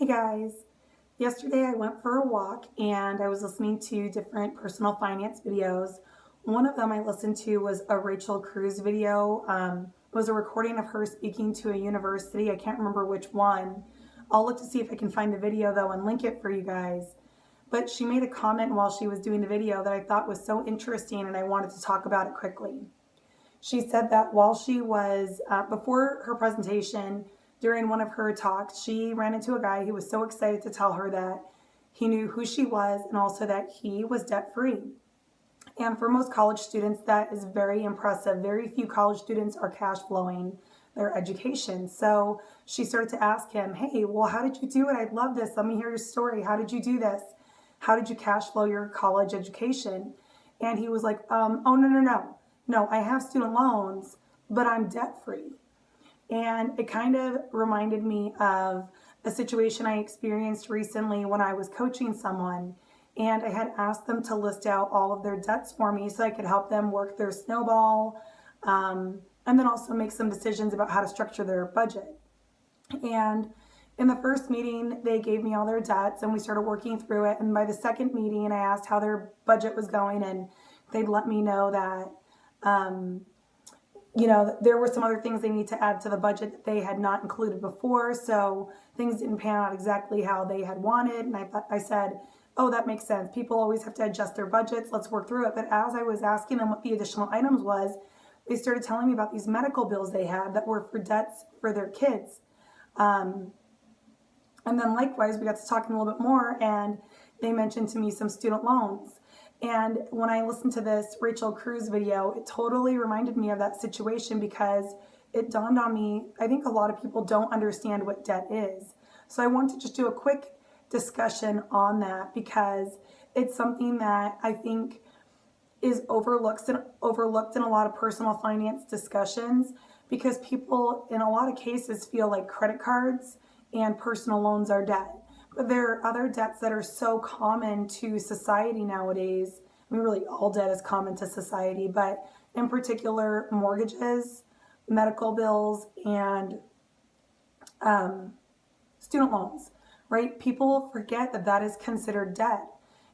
Hey guys, yesterday I went for a walk and I was listening to different personal finance videos. One of them I listened to was a Rachel Cruz video. It was a recording of her speaking to a university. I can't remember which one. I'll look to see if I can find the video though and link it for you guys. But she made a comment while she was doing the video that I thought was so interesting and I wanted to talk about it quickly. She said that while she was, before her presentation, during one of her talks, she ran into a guy who was so excited to tell her that he knew who she was and also that he was debt-free. And for most college students, that is very impressive. Very few college students are cash flowing their education. So she started to ask him, hey, well, how did you do it? I'd love this. Let me hear your story. How did you do this? How did you cash flow your college education? And he was like, oh, no, I have student loans, but I'm debt-free. And it kind of reminded me of a situation I experienced recently when I was coaching someone, and I had asked them to list out all of their debts for me so I could help them work their snowball, and then also make some decisions about how to structure their budget. And in the first meeting, they gave me all their debts and we started working through it. And by the second meeting, I asked how their budget was going, and they'd let me know that there were some other things they need to add to the budget that they had not included before, so things didn't pan out exactly how they had wanted. And I said, oh, that makes sense. People always have to adjust their budgets. Let's work through it. But as I was asking them what the additional items was, they started telling me about these medical bills they had that were for debts for their kids. And then likewise, we got to talking a little bit more, and they mentioned to me some student loans. And when I listened to this Rachel Cruz video, it totally reminded me of that situation because it dawned on me, I think a lot of people don't understand what debt is. So I want to just do a quick discussion on that because it's something that I think is overlooked in a lot of personal finance discussions, because people in a lot of cases feel like credit cards and personal loans are debt. But there are other debts that are so common to society nowadays. I mean, really all debt is common to society, but in particular, mortgages, medical bills, and student loans, right? People forget that that is considered debt.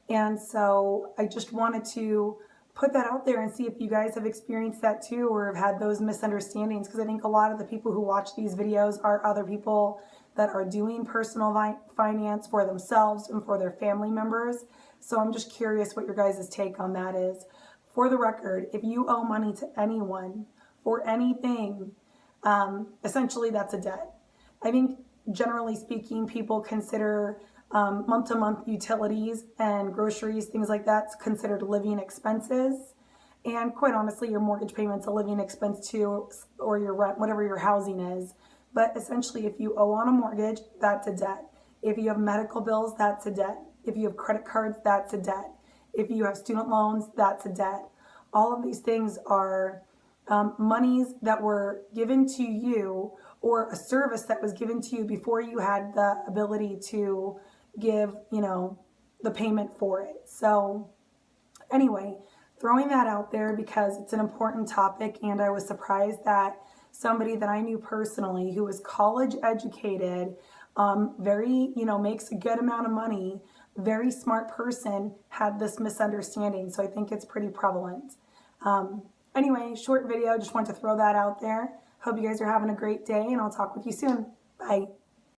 And so I just wanted to put that out there and see if you guys have experienced that too, or have had those misunderstandings, because I think a lot of the people who watch these videos are other people that are doing personal finance for themselves and for their family members. So I'm just curious what your guys' take on that is. For the record, if you owe money to anyone for anything, essentially that's a debt. I think generally speaking, people consider month-to-month utilities and groceries, things like that's considered living expenses. And quite honestly, your mortgage payment's a living expense too, or your rent, whatever your housing is. But essentially, if you owe on a mortgage, that's a debt. If you have medical bills, that's a debt. If you have credit cards, that's a debt. If you have student loans, that's a debt. All of these things are monies that were given to you, or a service that was given to you before you had the ability to give, the payment for it. So anyway, throwing that out there because it's an important topic, and I was surprised that somebody that I knew personally who was college educated, makes a good amount of money, very smart person, had this misunderstanding. So I think it's pretty prevalent. Anyway, short video, just wanted to throw that out there. Hope you guys are having a great day, and I'll talk with you soon. Bye.